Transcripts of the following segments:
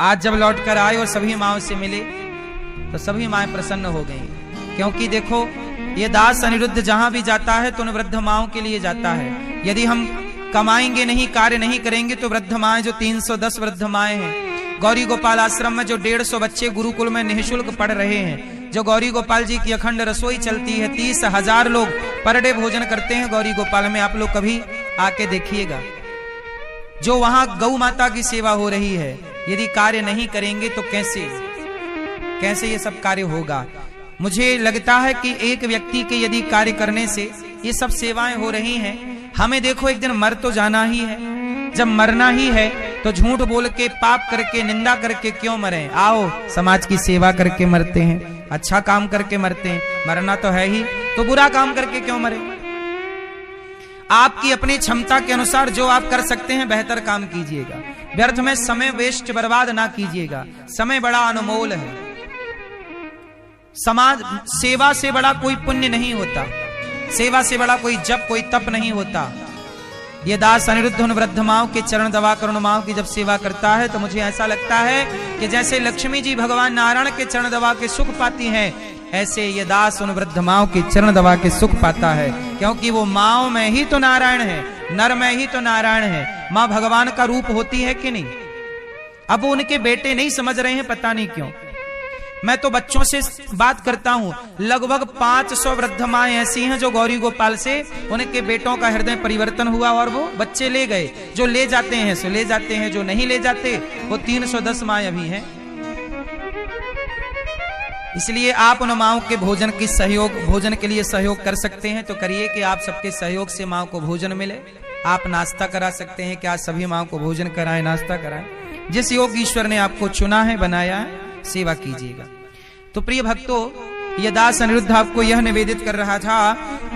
आज जब लौट कर आए और सभी माओं से मिले तो सभी माएं प्रसन्न हो गई, क्योंकि देखो ये दास अनिरुद्ध जहां भी जाता है तो उन वृद्ध माओं के लिए जाता है। यदि हम कमाएंगे नहीं, कार्य नहीं करेंगे तो वृद्ध माएं जो 310 वृद्ध माएं हैं, गौरी गोपाल आश्रम में जो 150 बच्चे गुरुकुल में निःशुल्क पढ़ रहे हैं, जो गौरी गोपाल जी की अखंड रसोई चलती है, 30,000 लोग पर डे भोजन करते हैं गौरी गोपाल में। आप लोग कभी आके देखिएगा, जो वहां गौ माता की सेवा हो रही है, यदि कार्य नहीं करेंगे तो कैसे ये सब कार्य होगा। मुझे लगता है कि एक व्यक्ति के यदि कार्य करने से ये सब सेवाएं हो रही हैं। हमें देखो एक दिन मर तो जाना ही है, जब मरना ही है तो झूठ बोल के, पाप करके, निंदा करके क्यों मरें। आओ समाज की सेवा करके मरते हैं, अच्छा काम करके मरते हैं। मरना तो है ही, तो बुरा काम करके क्यों मरे। आपकी अपनी क्षमता के अनुसार जो आप कर सकते हैं बेहतर काम कीजिएगा, व्यर्थ में समय वेस्ट बर्बाद ना कीजिएगा। समय बड़ा अनमोल है, समाज सेवा से बड़ा कोई पुण्य नहीं होता, सेवा से बड़ा कोई जप, कोई तप नहीं होता। ये दास अनिरुद्ध उन वृद्ध माओं के चरण दबा कर उन माओं की जब सेवा करता है तो मुझे ऐसा लगता है कि जैसे लक्ष्मी जी भगवान नारायण के चरण दबा के सुख पाती हैं, ऐसे ये दास उन वृद्ध माओं के चरण दबा के सुख पाता है, क्योंकि वो माओं में ही तो नारायण है, नर में ही तो नारायण है। मां भगवान का रूप होती है कि नहीं। अब वो उनके बेटे नहीं समझ रहे हैं, पता नहीं क्यों। मैं तो बच्चों से बात करता हूं, लगभग 500 वृद्ध माएं ऐसी हैं जो गौरी गोपाल से उनके बेटों का हृदय परिवर्तन हुआ और वो बच्चे ले गए। जो ले जाते हैं सो ले जाते हैं, जो नहीं ले जाते वो 310 माएं अभी हैं। इसलिए आप उन माओं के भोजन के लिए सहयोग कर सकते हैं तो करिए, कि आप सबके सहयोग से माओं को भोजन मिले। आप नाश्ता करा सकते हैं कि आज सभी माओं को भोजन कराएं, नाश्ता कराएं। जिस योग ईश्वर ने आपको चुना है, बनाया है, सेवा कीजिएगा। तो प्रिय भक्तों, यह दास अनिरुद्ध आपको यह निवेदित कर रहा था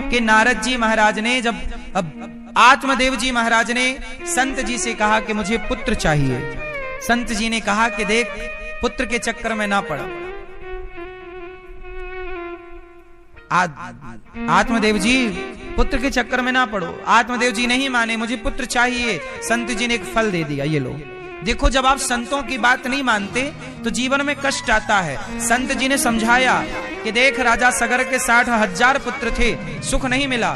कि नारद जी महाराज ने, जब आत्मदेव जी महाराज ने संत जी से कहा कि मुझे पुत्र चाहिए, संत जी ने कहा कि देख, पुत्र के चक्कर में ना पड़। आत्मदेव जी पुत्र के चक्कर में ना पड़ो। आत्मदेव जी नहीं माने, मुझे पुत्र चाहिए। संत जी ने एक फल दे दिया, ये लो। देखो, जब आप संतों की बात नहीं मानते तो जीवन में कष्ट आता है। संत जी ने समझाया कि देख, राजा सगर के 60,000 पुत्र थे, सुख नहीं मिला,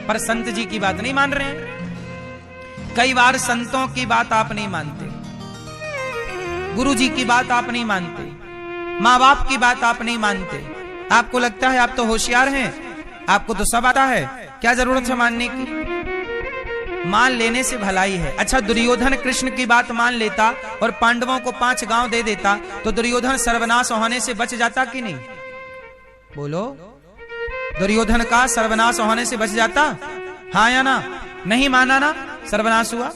पर संत जी की बात नहीं मान रहे हैं। कई बार संतों की बात आप नहीं मानते, गुरु जी की बात आप नहीं मानते, माँ बाप की बात आप नहीं मानते। आपको लगता है आप तो होशियार हैं, आपको तो सब आता है, क्या जरूरत है मानने की। मान लेने से भलाई है। अच्छा, दुर्योधन कृष्ण की बात मान लेता और पांडवों को 5 गांव दे देता तो दुर्योधन सर्वनाश होने से बच जाता कि नहीं। बोलो, दुर्योधन का सर्वनाश होने से बच जाता, हाँ या ना। नहीं माना ना, सर्वनाश हुआ।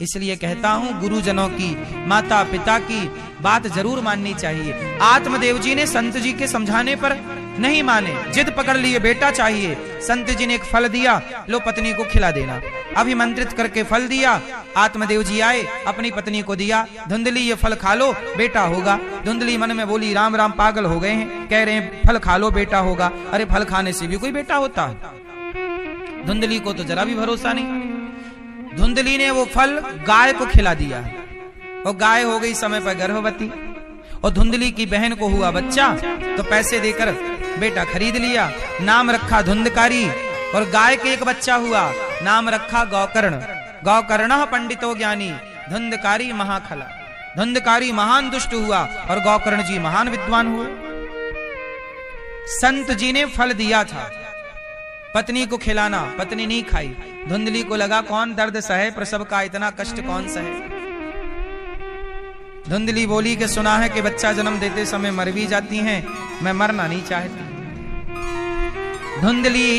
इसलिए कहता हूं, गुरुजनों की, माता पिता की बात जरूर माननी चाहिए। आत्मदेव जी ने संत जी के समझाने पर नहीं माने, जिद पकड़ लिए, बेटा चाहिए। संत जी ने एक फल दिया, लो पत्नी को खिला देना। अभिमंत्रित करके फल दिया। आत्मदेव जी आए, अपनी पत्नी को दिया, धुंधली ये फल खा लो, बेटा होगा। धुंधली मन में बोली, राम राम, पागल हो गए हैं, कह रहे हैं फल खा लो, बेटा होगा। अरे फल खाने से भी कोई बेटा होता है। धुंधली को तो जरा भी भरोसा नहीं। धुंधली ने वो फल गाय को खिला दिया और गाय हो गई समय पर गर्भवती। और धुंधली की बहन को हुआ बच्चा तो पैसे देकर बेटा खरीद लिया, नाम रखा धुंधकारी। और गाय के एक बच्चा हुआ, नाम रखा गौकर्ण। गौकर्ण पंडितो ज्ञानी, धुंधकारी महाखला। धुंधकारी महान दुष्ट हुआ और गौकर्ण जी महान विद्वान हुए। संत जी ने फल दिया था, पत्नी को खिलाना, पत्नी नहीं खाई। धुंधली को लगा कौन दर्द सहे, प्रसव का इतना कष्ट कौन सहे। धुंधली बोली कि सुना है कि बच्चा जन्म देते समय मर भी जाती हैं, मैं मरना नहीं चाहती। धुंधली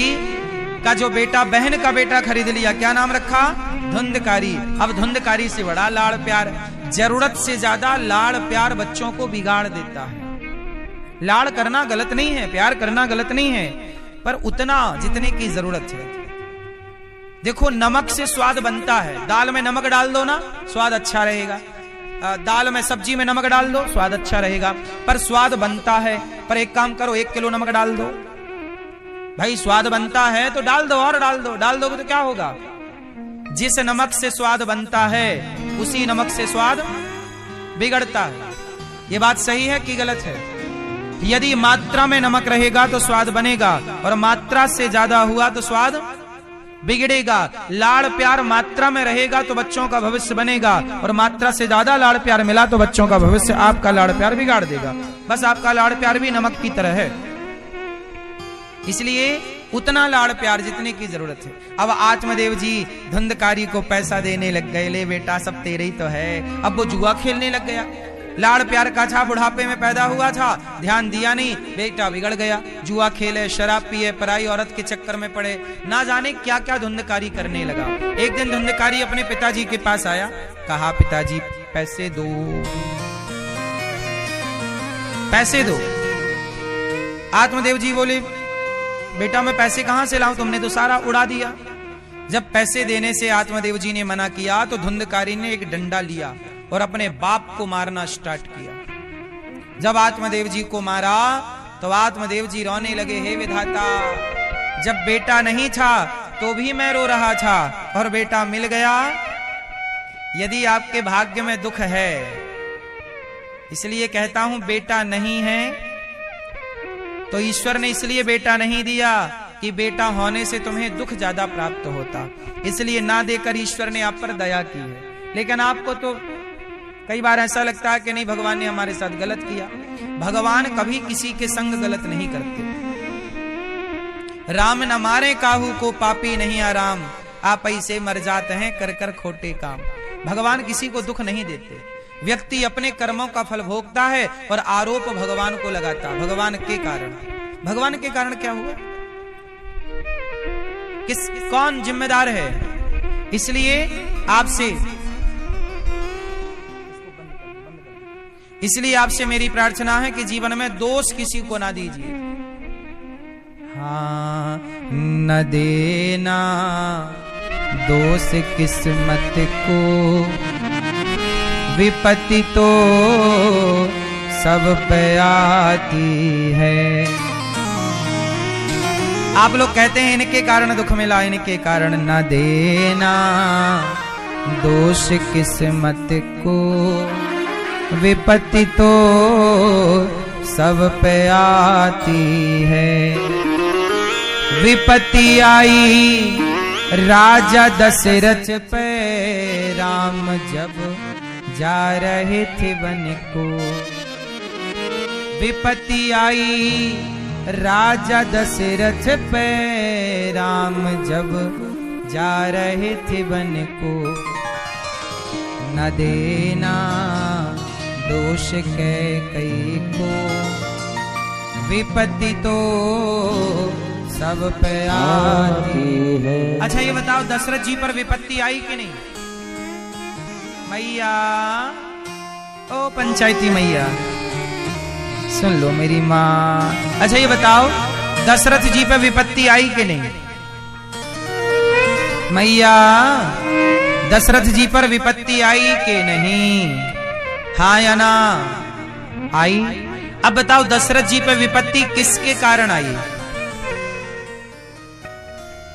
का जो बेटा, बहन का बेटा खरीद लिया, क्या नाम रखा, धुंधकारी। अब धुंधकारी से बड़ा लाड़ प्यार, जरूरत से ज्यादा लाड़ प्यार बच्चों को बिगाड़ देता है। लाड़ करना गलत नहीं है, प्यार करना गलत नहीं है, पर उतना जितने की जरूरत है। देखो, नमक से स्वाद बनता है। दाल में नमक डाल दो ना, स्वाद अच्छा रहेगा। दाल में, सब्जी में नमक डाल दो, स्वाद अच्छा रहेगा, पर स्वाद बनता है। पर एक काम करो, 1 किलो नमक डाल दो भाई, स्वाद बनता है तो डाल दो, और डाल दो। डाल दोगे तो क्या होगा, जिस नमक से स्वाद बनता है उसी नमक से स्वाद बिगड़ता है। ये बात सही है कि गलत है? यदि मात्रा में नमक रहेगा तो स्वाद बनेगा, और मात्रा से ज्यादा हुआ तो स्वाद बिगड़ेगा। लाड़ प्यार मात्रा में रहेगा तो बच्चों का भविष्य बनेगा, और मात्रा से ज्यादा लाड़ प्यार मिला तो बच्चों का भविष्य आपका लाड़ प्यार बिगाड़ देगा। बस आपका लाड़ प्यार भी नमक की तरह है, इसलिए उतना लाड़ प्यार जितने की जरूरत है। अब आत्मदेव जी धुंधकारी को पैसा देने लग गए, ले बेटा सब तेरे ही तो है। अब वो जुआ खेलने लग गया। लाड़ प्यार का था, बुढ़ापे में पैदा हुआ था, ध्यान दिया नहीं, बेटा बिगड़ गया। जुआ खेले, शराब पिए, पराई औरत के चक्कर में पड़े, ना जाने क्या क्या धुंधकारी करने लगा। एक दिन धुंधकारी अपने पिताजी के पास आया, कहा पिताजी पैसे दो, पैसे दो। आत्मदेव जी बोले बेटा मैं पैसे कहां से लाऊं, तुमने तो सारा उड़ा दिया। जब पैसे देने से आत्मदेव जी ने मना किया तो धुंधकारी ने एक डंडा लिया और अपने बाप को मारना स्टार्ट किया। जब आत्मदेव जी को मारा तो आत्मदेव जी रोने लगे, हे विधाता, जब बेटा नहीं था तो भी मैं रो रहा था, और बेटा मिल गया। यदि आपके भाग्य में दुख है, इसलिए कहता हूं बेटा नहीं है तो ईश्वर ने इसलिए बेटा नहीं दिया कि बेटा होने से तुम्हें दुख ज्यादा प्राप्त होता, इसलिए ना देकर ईश्वर ने आप पर दया की है। लेकिन आपको तो कई बार ऐसा लगता है कि नहीं भगवान ने हमारे साथ गलत किया। भगवान कभी किसी के संग गलत नहीं करते। राम न मारे काहू को पापी नहीं आराम, आप ऐसे मर जाते हैं कर कर खोटे काम। भगवान किसी को दुख नहीं देते। व्यक्ति अपने कर्मों का फल भोगता है और आरोप भगवान को लगाता। भगवान के कारण, भगवान के कारण क्या हुआ, कौन जिम्मेदार है? इसलिए आपसे मेरी प्रार्थना है कि जीवन में दोष किसी को ना दीजिए। हाँ, न देना दोष किस्मत को, विपत्ति तो सब पे आती है। आप लोग कहते हैं इनके कारण दुख मिला, इनके कारण, न देना दोष किस्मत को, विपत्ति तो सब पे आती है। विपत्ति आई राजा दशरथ पे, राम जब जा रहे थे वन को। विपत्ति आई राजा दशरथ पे, राम जब जा रहे थे वन को। न देना दोष कैकई को, विपत्ति तो सब पे आती है। अच्छा ये बताओ दशरथ जी पर विपत्ति आई कि नहीं? मैया, ओ पंचायती मैया सुन लो मेरी माँ। अच्छा ये बताओ दशरथ जी पे विपत्ति आई कि नहीं? मैया दशरथ जी पर विपत्ति आई कि नहीं? हाँ या ना? आई। अब बताओ दशरथ जी पे विपत्ति किसके कारण आई?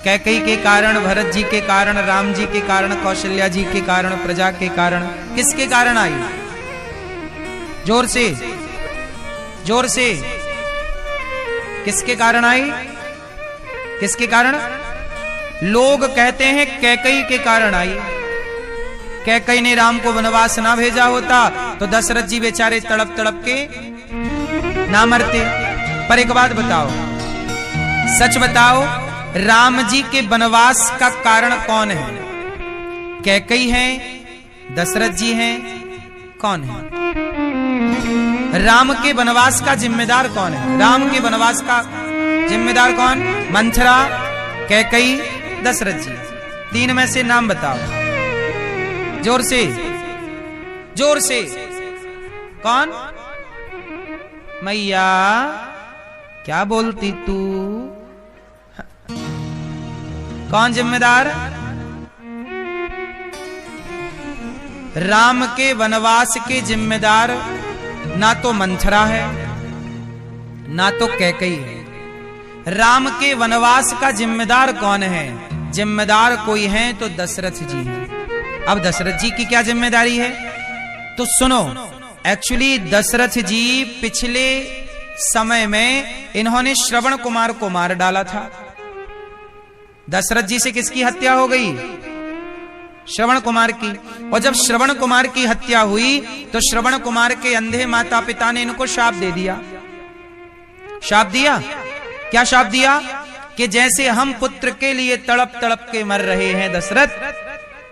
कैकई के कारण, भरत जी के कारण, राम जी के कारण, कौशल्या जी के कारण, प्रजा के कारण, किसके कारण आई? जोर से, जोर से, किसके कारण आई? किसके कारण? लोग कहते हैं कैकई के कारण आई। कैकई ने राम को वनवास ना भेजा होता तो दशरथ जी बेचारे तड़प तड़प के ना मरते। पर एक बात बताओ, सच बताओ, राम जी के वनवास का कारण कौन है? कैकई है, दशरथ जी हैं, कौन है? राम के वनवास का जिम्मेदार कौन है? राम के वनवास का जिम्मेदार कौन? मंथरा, कैकई, दशरथ जी। तीन में से नाम बताओ, जोर से, जोर से। कौन? मैया क्या बोलती तू? कौन जिम्मेदार? राम के वनवास के जिम्मेदार ना तो मंथरा है ना तो कैकई है। राम के वनवास का जिम्मेदार कौन है? जिम्मेदार कोई है तो दशरथ जी हैं। अब दशरथ जी की क्या जिम्मेदारी है? तो सुनो, एक्चुअली दशरथ जी पिछले समय में इन्होंने श्रवण कुमार को मार डाला था। दशरथ जी से किसकी हत्या हो गई? श्रवण कुमार की। और जब श्रवण कुमार की हत्या हुई तो श्रवण कुमार के अंधे माता पिता ने इनको शाप दे दिया। शाप दिया, क्या शाप दिया? कि जैसे हम पुत्र के लिए तड़प तड़प के मर रहे हैं दशरथ,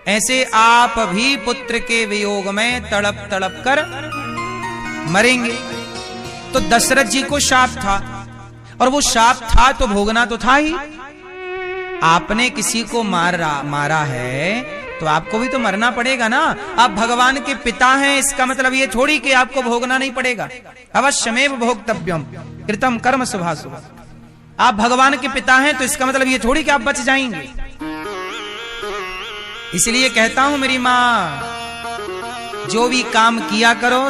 ऐसे आप भी पुत्र के वियोग में तड़प तड़प कर मरेंगे। तो दशरथ जी को शाप था, और वो शाप था तो भोगना तो था ही। आपने किसी को मारा है तो आपको भी तो मरना पड़ेगा ना। आप भगवान के पिता हैं, इसका मतलब ये थोड़ी कि आपको भोगना नहीं पड़ेगा। अवश्यमेव भोक्तव्यम कृतम कर्म शुभाशुभ। आप भगवान के पिता हैं तो इसका मतलब ये थोड़ी कि आप बच जाएंगे। इसलिए कहता हूं मेरी मां, जो भी काम किया करो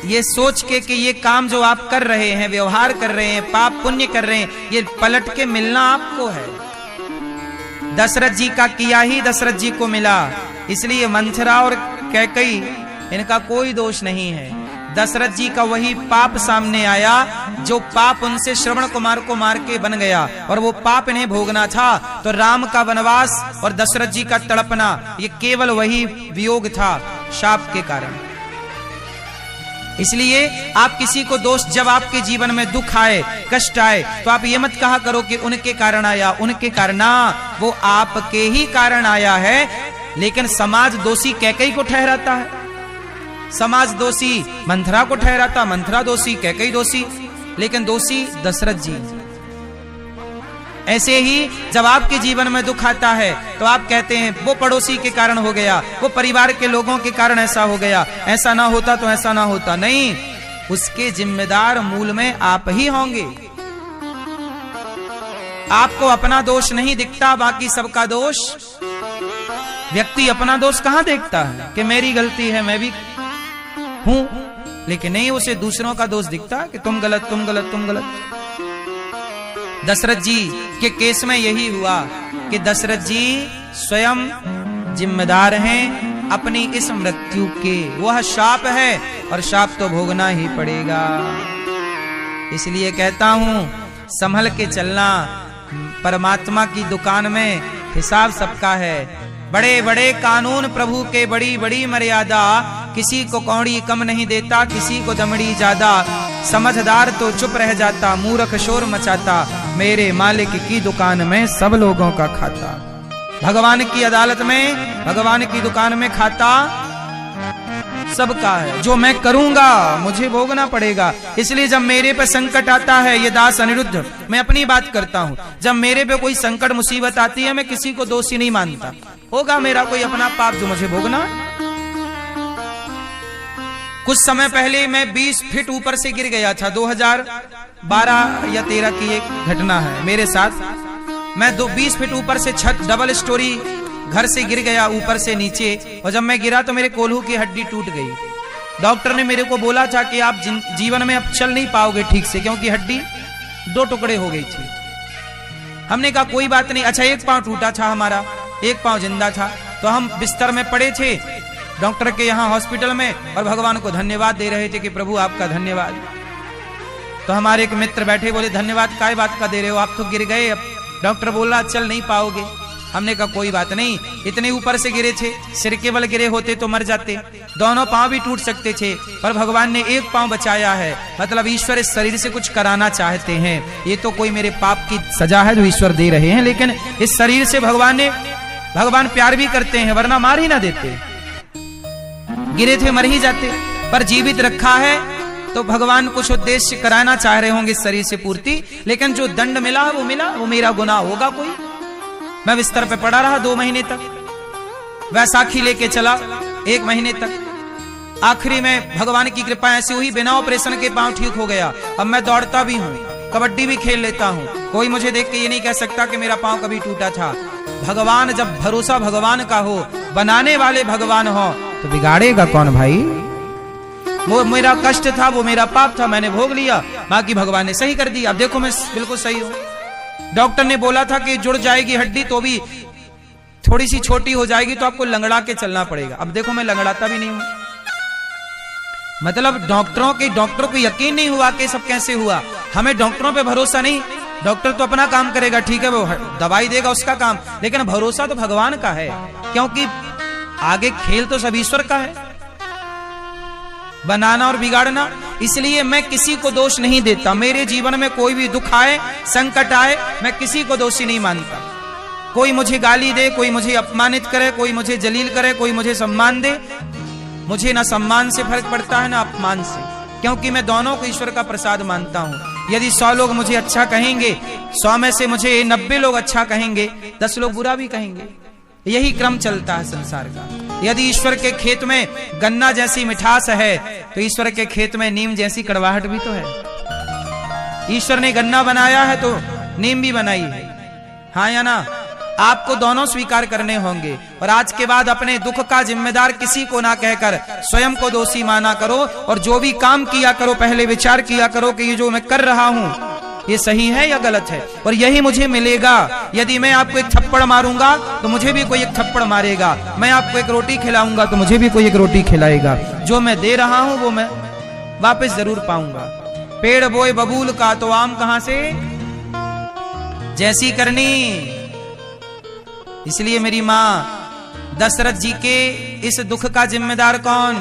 ये सोच के कि ये काम जो आप कर रहे हैं, व्यवहार कर रहे हैं, पाप पुण्य कर रहे हैं, ये पलट के मिलना आपको है। दशरथ जी का किया ही दशरथ जी को मिला। इसलिए मंथरा और कैकई इनका कोई दोष नहीं है। दशरथ जी का वही पाप सामने आया जो पाप उनसे श्रवण कुमार को मार के बन गया, और वो पाप इन्हें भोगना था। तो राम का वनवास और दशरथ जी का तड़पना ये केवल वही वियोग था, शाप के कारण। इसलिए आप किसी को दोष, जब आपके जीवन में दुख आए, कष्ट आए, तो आप ये मत कहा करो कि उनके कारण आया, उनके कारण ना, वो आपके ही कारण आया है। लेकिन समाज दोषी कैकई को ठहराता है, समाज दोषी मंथरा को ठहराता, मंथरा दोषी, कैकई दोषी, लेकिन दोषी दशरथ जी। ऐसे ही जब आपके जीवन में दुख आता है तो आप कहते हैं वो पड़ोसी के कारण हो गया, वो परिवार के लोगों के कारण ऐसा हो गया, ऐसा ना होता तो ऐसा ना होता। नहीं, उसके जिम्मेदार मूल में आप ही होंगे। आपको अपना दोष नहीं दिखता, बाकी सबका दोष। व्यक्ति अपना दोष कहां देखता है कि मेरी गलती है, मैं भी हूं, लेकिन नहीं, उसे दूसरों का दोष दिखता कि तुम गलत, तुम गलत, तुम गलत। दशरथ जी के केस में यही हुआ कि दशरथ जी स्वयं जिम्मेदार हैं अपनी इस मृत्यु के। वह शाप है और शाप तो भोगना ही पड़ेगा। इसलिए कहता हूं संभल के चलना। परमात्मा की दुकान में हिसाब सबका है। बड़े बड़े कानून प्रभु के, बड़ी बड़ी मर्यादा, किसी को कौड़ी कम नहीं देता, किसी को दमड़ी ज्यादा। समझदार तो चुप रह जाता, मूर्ख शोर मचाता, मेरे मालिक की दुकान में सब लोगों का खाता। भगवान की अदालत में, भगवान की दुकान में खाता सबका है। जो मैं करूंगा मुझे भोगना पड़ेगा। इसलिए जब मेरे पे संकट आता है, ये दास अनिरुद्ध, मैं अपनी बात करता हूं, जब मेरे पे कोई संकट मुसीबत आती है, मैं किसी को दोषी नहीं मानता। होगा मेरा कोई अपना पाप जो मुझे भोगना। कुछ समय पहले मैं 20 फीट ऊपर से गिर गया था। 2012 या 13 की एक घटना है मेरे साथ। मैं 20 फीट ऊपर से छत, डबल स्टोरी घर से गिर गया, ऊपर से नीचे। और जब मैं गिरा तो मेरे कोल्हू की हड्डी टूट गई। डॉक्टर ने मेरे को बोला था कि आप जीवन में अब चल नहीं पाओगे ठीक से, क्योंकि हड्डी 2 टुकड़े हो गई थी। हमने कहा कोई बात नहीं। अच्छा, एक पांव टूटा था हमारा, एक पांव जिंदा था। तो हम बिस्तर में पड़े थे डॉक्टर के यहाँ हॉस्पिटल में, और भगवान को धन्यवाद दे रहे थे कि प्रभु आपका धन्यवाद। तो हमारे एक मित्र बैठे, बोले धन्यवाद काय बात का दे रहे हो, आप तो गिर गए, अब डॉक्टर बोला चल नहीं पाओगे। हमने कहा कोई बात नहीं, इतने ऊपर से गिरे थे, सिर के बल गिरे होते तो मर जाते, दोनों पांव भी टूट सकते थे, पर भगवान ने एक पांव बचाया है। मतलब ईश्वर इस शरीर से कुछ कराना चाहते हैं। ये तो कोई मेरे पाप की सजा है जो ईश्वर दे रहे हैं, लेकिन इस शरीर से भगवान प्यार भी करते हैं, वरना मार ही ना देते। गिरे थे मर ही जाते, पर जीवित रखा है तो भगवान कुछ उद्देश्य कराना चाह रहे होंगे इस शरीर से पूर्ति। लेकिन जो दंड मिला वो मिला, वो मेरा गुनाह होगा कोई। मैं बिस्तर पे पड़ा रहा 2 महीने तक, वैसाखी लेके चला 1 महीने तक। आखिरी में भगवान की कृपा ऐसी हुई, बिना ऑपरेशन के पांव ठीक हो गया। अब मैं दौड़ता भी हूँ, कबड्डी भी खेल लेता हूँ। कोई मुझे देख के ये नहीं कह सकता कि मेरा पांव कभी टूटा था। भगवान, जब भरोसा भगवान का हो, बनाने वाले भगवान हो, तो बिगाड़ेगा कौन भाई। वो मेरा कष्ट था, वो मेरा पाप था, मैंने भोग लिया, बाकी भगवान ने सही कर दिया। अब देखो मैं बिल्कुल सही हूं। डॉक्टर ने बोला था कि जुड़ जाएगी हड्डी तो भी थोड़ी सी छोटी हो जाएगी, तो आपको लंगड़ा के चलना पड़ेगा। अब देखो मैं लंगड़ाता भी नहीं हूं। मतलब डॉक्टरों को यकीन नहीं हुआ कि सब कैसे हुआ। हमें डॉक्टरों पे भरोसा नहीं, डॉक्टर तो अपना काम करेगा, ठीक है, वो दवाई देगा उसका काम, लेकिन भरोसा तो भगवान का है, क्योंकि आगे खेल तो सब ईश्वर का है, बनाना और बिगाड़ना। इसलिए मैं किसी को दोष नहीं देता। मेरे जीवन में कोई भी दुख आए, संकट आए, मैं किसी को दोषी नहीं मानता। कोई मुझे गाली दे, कोई मुझे अपमानित करे, कोई मुझे जलील करे, कोई मुझे सम्मान दे, मुझे ना सम्मान से फर्क पड़ता है ना अपमान से, क्योंकि मैं दोनों को ईश्वर का प्रसाद मानता हूं। यदि 100 लोग मुझे अच्छा कहेंगे, 100 में से मुझे 90 लोग अच्छा कहेंगे, 10 लोग बुरा भी कहेंगे। यही क्रम चलता है संसार का। यदि ईश्वर के खेत में गन्ना जैसी मिठास है, तो ईश्वर के खेत में नीम जैसी कड़वाहट भी तो है। ईश्वर ने गन्ना बनाया है तो नीम भी बनाई है, हाँ या ना? आपको दोनों स्वीकार करने होंगे। और आज के बाद अपने दुख का जिम्मेदार किसी को ना कहकर स्वयं को दोषी माना करो, और जो भी काम किया करो पहले विचार किया करो कि ये जो मैं कर रहा हूं ये सही है या गलत है, और यही मुझे मिलेगा। यदि मैं आपको एक थप्पड़ मारूंगा तो मुझे भी कोई एक थप्पड़ मारेगा, मैं आपको एक रोटी खिलाऊंगा तो मुझे भी कोई एक रोटी खिलाएगा। जो मैं दे रहा हूं वो मैं वापस जरूर पाऊंगा। पेड़ बोए बबूल का तो आम कहां से, जैसी करनी। इसलिए मेरी मां दशरथ जी के इस दुख का जिम्मेदार कौन?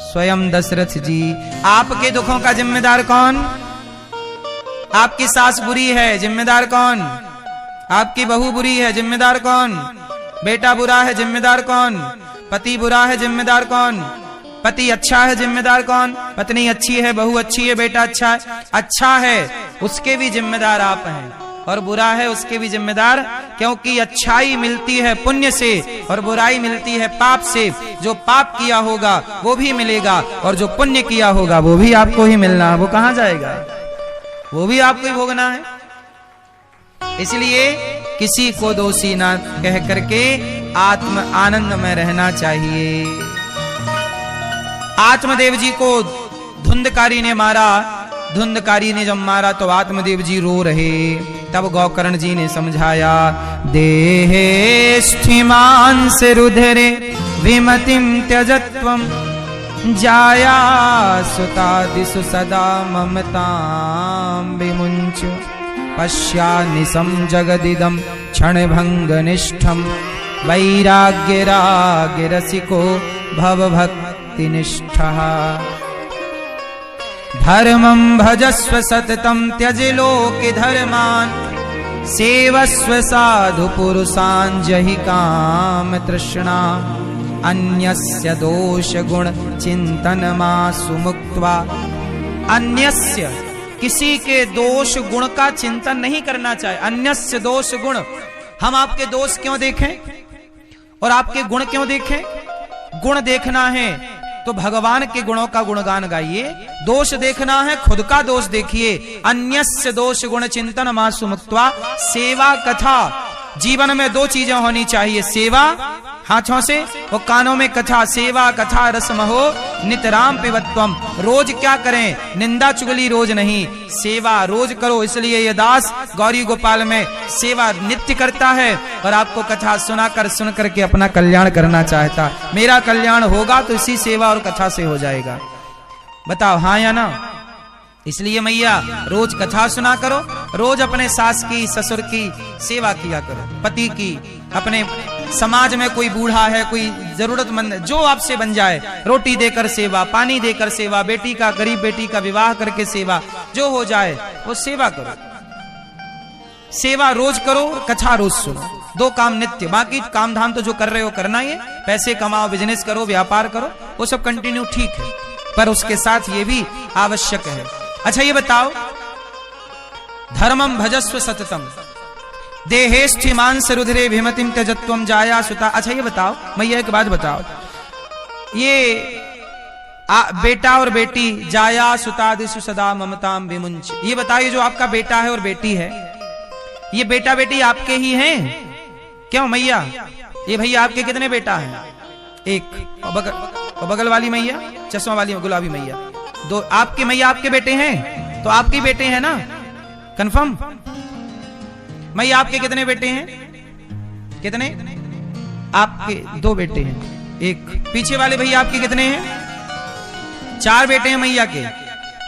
स्वयं दशरथ जी। आपके दुखों का जिम्मेदार कौन? आपकी सास बुरी है, जिम्मेदार कौन? आपकी बहू बुरी है, जिम्मेदार कौन? बेटा बुरा है, जिम्मेदार कौन? पति बुरा है, जिम्मेदार कौन? पति अच्छा है, जिम्मेदार कौन? पत्नी अच्छी है, बहू अच्छी है, बेटा अच्छा है, उसके भी जिम्मेदार आप हैं, और बुरा है उसके भी जिम्मेदार, क्योंकि अच्छाई मिलती है पुण्य से और बुराई मिलती है पाप से। जो पाप किया होगा वो भी मिलेगा, और जो पुण्य किया होगा वो भी आपको ही मिलना है। वो कहां जाएगा? वो भी आपको ही भोगना है। इसलिए किसी को दोषी ना कह करके आत्म आनंद में रहना चाहिए। आत्मदेव जी को धुंधकारी ने मारा। धुंधकारी ने जब मारा तो आत्मदेव जी रो रहे। तब गोकर्ण जी ने समझाया, देहे स्थिमांस रुधिरे विमतिम त्यजत्वम जाया सुतादिषु सदा ममतां विमुञ्च पश्यानिसं जगदिदं क्षणभङ्गनिष्ठं वैराग्यराग्यरसिको भवभक्तिनिष्ठः धर्मं भजस्व सततं त्यज लोके धर्मान् सेवस्व साधु पुरुषान् जहि काम तृष्णा अन्यस्य दोष गुण चिंतन मासु मुक्त्वा। अन्यस्य किसी के दोष गुण का चिंतन नहीं करना चाहिए। अन्यस्य दोष गुण, हम आपके दोष क्यों देखें और आपके गुण क्यों देखें? गुण देखना है तो भगवान के गुणों का गुणगान गाइए, दोष देखना है खुद का दोष देखिए। अन्यस्य दोष गुण चिंतन मासु मुक्त्वा। सेवा कथा, जीवन में 2 चीजें होनी चाहिए, सेवा हाथों से और कानों में कथा। सेवा कथा रसमहो नितराम पिबत्वम। रोज क्या करें? निंदा चुगली रोज नहीं, सेवा रोज करो। इसलिए ये दास गौरी गोपाल में सेवा नित्य करता है और आपको कथा सुनाकर सुन करके अपना कल्याण करना चाहता। मेरा कल्याण होगा तो इसी सेवा और कथा से हो जाएगा। बताओ हाँ या ना? इसलिए मैया रोज कथा सुना करो, रोज अपने सास की ससुर की सेवा किया करो, पति की, अपने समाज में कोई बूढ़ा है, कोई जरूरतमंद, जो आपसे बन जाए, रोटी देकर सेवा, पानी देकर सेवा, बेटी का, गरीब बेटी का विवाह करके सेवा, जो हो जाए वो सेवा करो। सेवा रोज करो, कथा रोज सुनो, 2 काम नित्य। बाकी काम धाम तो जो कर रहे हो करना ही है, पैसे कमाओ, बिजनेस करो, व्यापार करो, वो सब कंटिन्यू ठीक है, पर उसके साथ ये भी आवश्यक है। अच्छा ये बताओ, धर्मम भजस्व सततम देहेस्थि मांस रुधिरे विमतिम त्यजत्वम जाया सुता। अच्छा ये बताओ मैया, एक बात बताओ, ये बेटा और बेटी जाया सुतादिषु सदा ममताम विमुंच, ये बताइए जो आपका बेटा है और बेटी है, ये बेटा बेटी आपके ही हैं क्यों मैया? ये भैया आपके कितने बेटा हैं? एक। और बगल वाली मैया, चश्मा वाली गुलाबी मैया, 2। आपके मैया आपके बेटे हैं तो आपके बेटे हैं ना, कंफर्म? मैया आपके कितने बेटे हैं? कितने? आपके 2 बेटे हैं। एक। पीछे वाले भैया आपके कितने हैं? 4 बेटे हैं मैया के?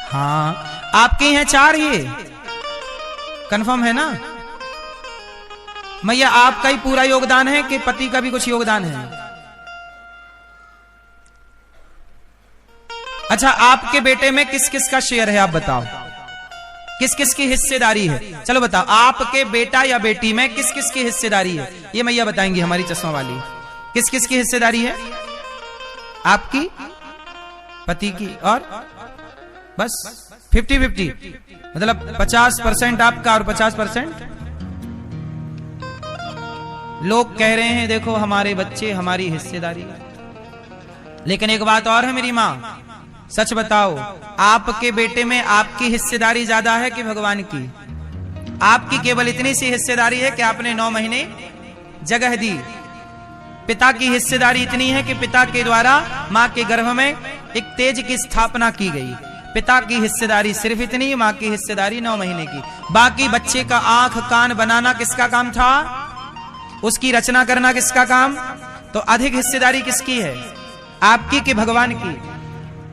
हाँ, आपके हैं 4 ये कंफर्म है ना? मैया आपका ही पूरा योगदान है कि पति का भी कुछ योगदान है? अच्छा, आपके बेटे में किस किस का शेयर है आप बताओ, किस किस की हिस्सेदारी है? चलो बताओ, आपके बेटा या बेटी में किस किस की हिस्सेदारी है? ये मैया बताएंगी हमारी चश्मा वाली, किस किस की हिस्सेदारी है? आपकी, पति की, और बस 50-50, मतलब 50% आपका और 50%। लोग कह रहे हैं देखो हमारे बच्चे हमारी हिस्सेदारी, लेकिन एक बात और है मेरी माँ, सच बताओ, आपके बेटे में आपकी हिस्सेदारी ज्यादा है कि भगवान की? आपकी केवल इतनी सी हिस्सेदारी है कि आपने 9 महीने जगह दी। पिता की हिस्सेदारी इतनी है कि पिता के द्वारा मां के गर्भ में एक तेज की स्थापना की गई। पिता की हिस्सेदारी सिर्फ इतनी, मां की हिस्सेदारी 9 महीने की। बाकी बच्चे का आंख कान बनाना किसका काम था? उसकी रचना करना किसका काम? तो अधिक हिस्सेदारी किसकी है, आपकी कि भगवान की?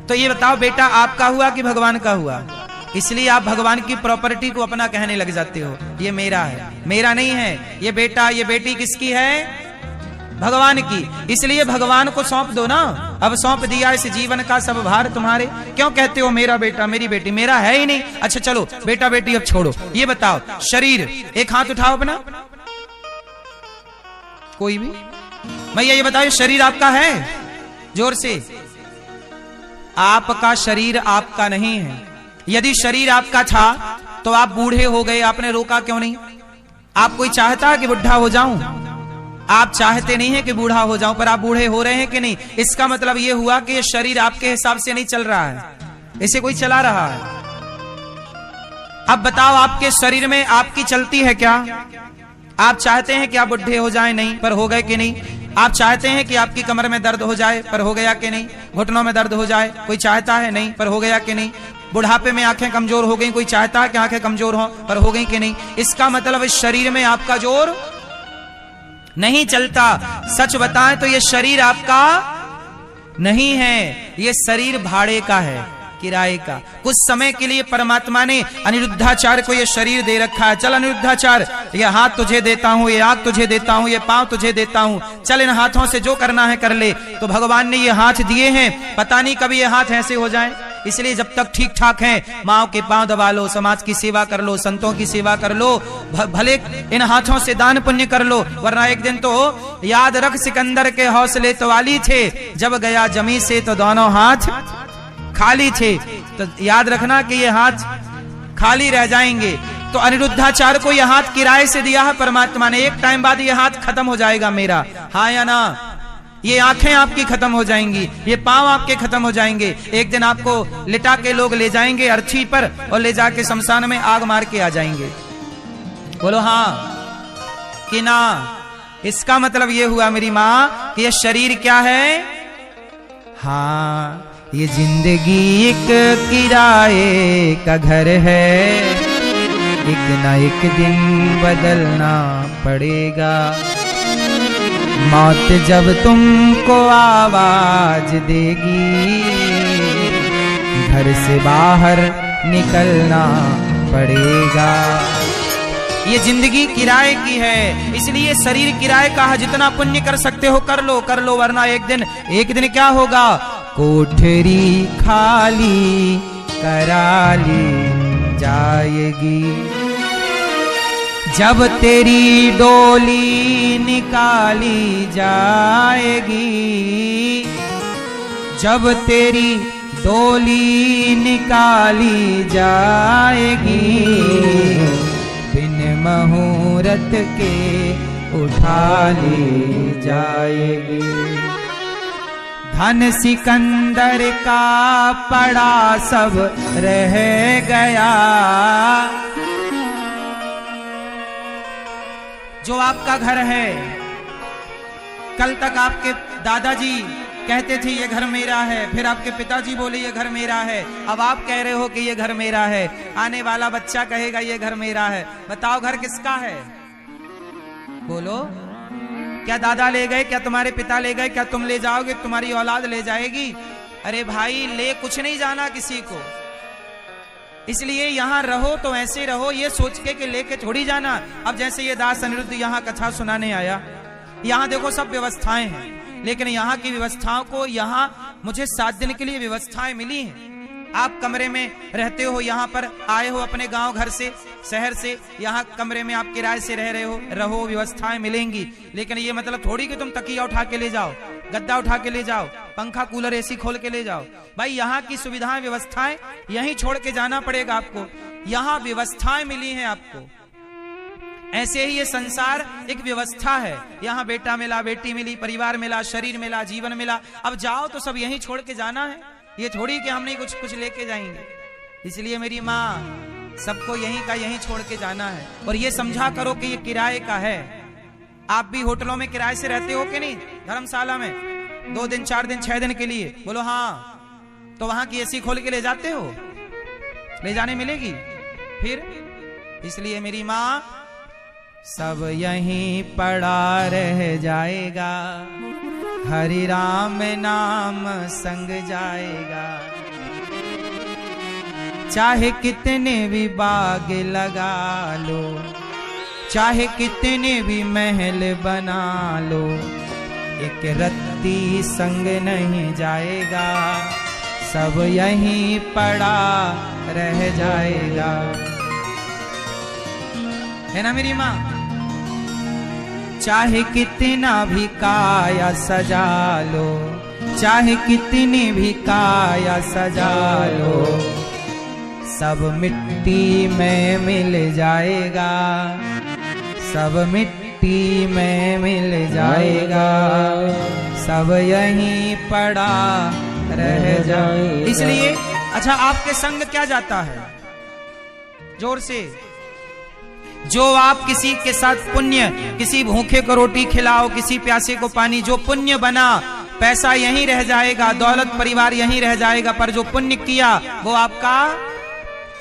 तो ये बताओ, बेटा आपका हुआ कि भगवान का हुआ? इसलिए आप भगवान की प्रॉपर्टी को अपना कहने लग जाते हो, ये मेरा है। मेरा नहीं है ये बेटा, ये बेटी किसकी है? भगवान की। इसलिए भगवान को सौंप दो ना। अब सौंप दिया इस जीवन का सब भार तुम्हारे, क्यों कहते हो मेरा बेटा मेरी बेटी? मेरा है ही नहीं। अच्छा चलो बेटा बेटी अब छोड़ो, ये बताओ, शरीर, एक हाथ उठाओ अपना, कोई भी भैया, ये बताओ शरीर आपका है? जोर से। आपका शरीर आपका नहीं है। यदि शरीर आपका था तो आप बूढ़े हो गए, आपने रोका क्यों नहीं? आप कोई चाहता कि बुढ़ा हो जाऊं? आप चाहते नहीं है कि बूढ़ा हो जाऊं, पर आप बूढ़े हो रहे हैं कि नहीं? इसका मतलब यह हुआ कि ये शरीर आपके हिसाब से नहीं चल रहा है, इसे कोई चला रहा है। अब बताओ, आपके शरीर में आपकी चलती है क्या? आप चाहते हैं कि आप बुढ़े हो जाएं? नहीं, पर हो गए कि नहीं? आप चाहते हैं कि आपकी कमर में दर्द हो जाए, पर हो गया कि नहीं? घुटनों में दर्द हो जाए, कोई चाहता है? नहीं, पर हो गया कि नहीं? बुढ़ापे में आंखें कमजोर हो गई, कोई चाहता है कि आंखें कमजोर हो, पर हो गई कि नहीं? इसका मतलब इस शरीर में आपका जोर नहीं चलता। सच बताएं तो ये शरीर आपका नहीं है, ये शरीर भाड़े का है, किराए का। कुछ समय के लिए परमात्मा ने अनिरुद्धाचार्य को ये शरीर दे रखा है। चल अनिरुद्धाचार्य, ये हाथ तुझे देता हूं, ये आंख तुझे देता हूं, ये पांव तुझे देता हूं, चल इन हाथों से जो करना है कर ले। तो भगवान ने ये हाथ दिए हैं, पता नहीं कभी ये हाथ ऐसे हो जाए। इसलिए जब तक ठीक ठाक हैं, माओ के पांव दबा लो, समाज की सेवा कर लो, संतों की सेवा कर लो, भले इन हाथों से दान पुण्य कर लो, वरना एक दिन तो याद रख, सिकंदर के हौसले तो वाली थे, जब गया जमी से तो दोनों हाथ खाली थे। तो याद रखना कि ये हाथ खाली रह जाएंगे। तो अनिरुद्धाचार्य को यह हाथ किराए से दिया है परमात्मा ने। एक टाइम बाद ये हाथ खत्म हो जाएगा मेरा, हाँ या ना? ये आंखें आपकी खत्म हो जाएंगी, ये पांव आपके खत्म हो जाएंगे। एक दिन आपको लिटा के लोग ले जाएंगे अर्थी पर और ले जाके शमशान में आग मार के आ जाएंगे। बोलो हाँ कि ना? इसका मतलब ये हुआ मेरी माँ कि ये शरीर क्या है? हाँ, ये जिंदगी एक किराए का घर है, एक ना एक दिन बदलना पड़ेगा। मौत जब तुमको आवाज देगी, घर से बाहर निकलना पड़ेगा। ये जिंदगी किराए की है, इसलिए शरीर किराए का है। जितना पुण्य कर सकते हो कर लो, वरना एक दिन क्या होगा? कोठरी खाली करा ली जाएगी, जब तेरी डोली निकाली जाएगी, जब तेरी डोली निकाली जाएगी, बिन मुहूर्त के उठा ली जाएगी। धन सिकंदर का पड़ा सब रह गया, जो आपका घर है। कल तक आपके दादाजी कहते थे ये घर मेरा है, फिर आपके पिताजी बोले ये घर मेरा है, अब आप कह रहे हो कि ये घर मेरा है। आने वाला बच्चा कहेगा ये घर मेरा है। बताओ घर किसका है? बोलो, क्या दादा ले गए? क्या तुम्हारे पिता ले गए? क्या तुम ले जाओगे? तुम्हारी औलाद ले जाएगी? अरे भाई ले कुछ नहीं जाना किसी को, इसलिए यहां रहो तो ऐसे रहो ये सोच के कि लेके थोड़ी जाना। अब जैसे ये दास अनिरुद्ध यहां कथा सुनाने आया, यहां देखो सब व्यवस्थाएं हैं, लेकिन यहां की व्यवस्थाओं को, यहां मुझे 7 दिन के लिए व्यवस्थाएं मिली हैं। आप कमरे में रहते हो, यहाँ पर आए हो अपने गांव घर से, शहर से, यहाँ कमरे में आप किराए से रह रहे हो, रहो, व्यवस्थाएं मिलेंगी। लेकिन ये मतलब थोड़ी कि तुम तकिया उठा के ले जाओ, गद्दा उठा के ले जाओ, पंखा कूलर एसी खोल के ले जाओ। भाई यहाँ की सुविधाएं व्यवस्थाएं यहीं छोड़ के जाना पड़ेगा आपको, यहाँ व्यवस्थाएं मिली हैं आपको। ऐसे ही ये संसार एक व्यवस्था है, यहाँ बेटा मिला, बेटी मिली, परिवार मिला, शरीर मिला, जीवन मिला। अब जाओ तो सब यहीं छोड़ के जाना है, ये थोड़ी कि हम नहीं कुछ लेके जाएंगे। इसलिए मेरी माँ, सबको यहीं का यहीं छोड़ के जाना है। और ये समझा करो कि ये किराए का है। आप भी होटलों में किराए से रहते हो कि नहीं, धर्मशाला में 2 दिन 4 दिन 6 दिन के लिए, बोलो हाँ, तो वहां की एसी खोल के ले जाते हो, ले जाने मिलेगी फिर। इसलिए मेरी माँ, सब यहीं पड़ा रह जाएगा, हरि राम नाम संग जाएगा। चाहे कितने भी बाग लगा लो, चाहे कितने भी महल बना लो, एक रत्ती संग नहीं जाएगा, सब यहीं पड़ा रह जाएगा। है ना मेरी माँ? चाहे कितना भी काया सजा लो, चाहे कितनी भी काया सजा लो, सब मिट्टी में मिल जाएगा, सब मिट्टी में मिल जाएगा, सब यहीं पड़ा रह जाएगा। इसलिए अच्छा, आपके संग क्या जाता है? जोर से, जो आप किसी के साथ पुण्य, किसी भूखे को रोटी खिलाओ, किसी प्यासे को पानी, जो पुण्य बना, पैसा यहीं रह जाएगा, दौलत परिवार यहीं रह जाएगा, पर जो पुण्य किया वो आपका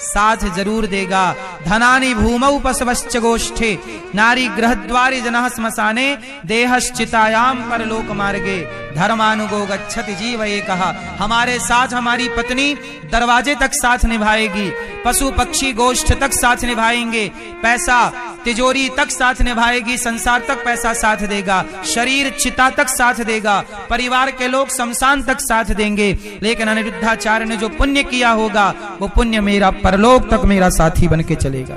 साथ जरूर देगा। धनानि भूमौ पशवश्च गोष्ठे, नारी गृहद्वारे जनः श्मशाने, देहश्चितायाम परलोक मार्गे, धर्मानुगो गच्छति जीव एकः। हमारे साथ हमारी पत्नी दरवाजे तक साथ निभाएगी, पशु पक्षी गोष्ठ तक साथ निभाएंगे, पैसा तिजोरी तक साथ निभाएगी, संसार तक पैसा साथ देगा, शरीर चिता तक साथ देगा, परिवार के लोग शमशान तक साथ देंगे। लेकिन अनिरुद्धाचार्य ने जो पुण्य किया होगा वो पुण्य मेरा परलोक तक मेरा साथी बन के चलेगा।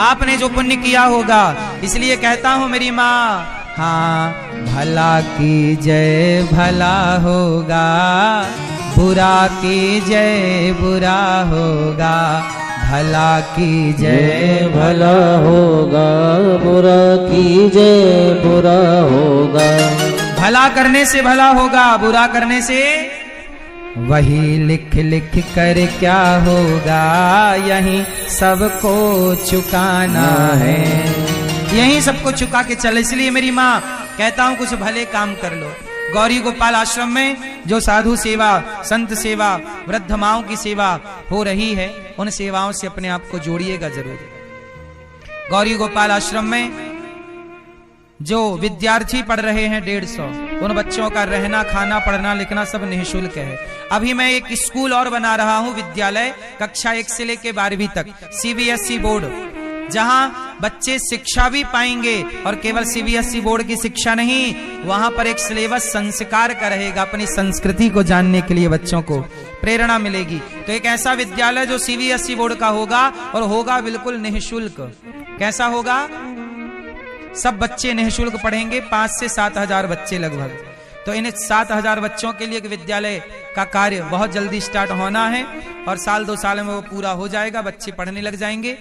आपने जो पुण्य किया होगा, इसलिए कहता हूं मेरी माँ, हाँ, भला की जय भला होगा, बुरा की जय बुरा होगा, भला की जय भला होगा, बुरा की जय बुरा होगा। भला करने से भला होगा, बुरा करने से वही लिख लिख कर क्या होगा, यही सबको चुकाना है, यही सबको चुका के चले। इसलिए मेरी माँ कहता हूं, कुछ भले काम कर लो। गौरी गोपाल आश्रम में जो साधु सेवा, संत सेवा, वृद्ध माओं की सेवा हो रही है, उन सेवाओं से अपने आप को जोड़िएगा जरूर। गौरी गोपाल आश्रम में जो विद्यार्थी पढ़ रहे हैं 150, उन बच्चों का रहना, खाना, पढ़ना, लिखना सब निःशुल्क है। अभी मैं एक स्कूल और बना रहा हूं, विद्यालय, कक्षा 1 से लेकर 12वीं तक, CBSE बोर्ड, जहां बच्चे शिक्षा भी पाएंगे। और केवल CBSE बोर्ड की शिक्षा नहीं, वहां पर एक सिलेबस संस्कार का रहेगा, अपनी संस्कृति को जानने के लिए बच्चों को प्रेरणा मिलेगी। तो एक ऐसा विद्यालय जो CBSE बोर्ड का होगा, और होगा बिल्कुल निःशुल्क। कैसा होगा? सब बच्चे निःशुल्क पढ़ेंगे, 5 से 7 हजार बच्चे लगभग। तो इन 7 हजार बच्चों के लिए एक विद्यालय का कार्य बहुत जल्दी स्टार्ट होना है, और 1-2 साल में वो पूरा हो जाएगा, बच्चे पढ़ने लग जाएंगे।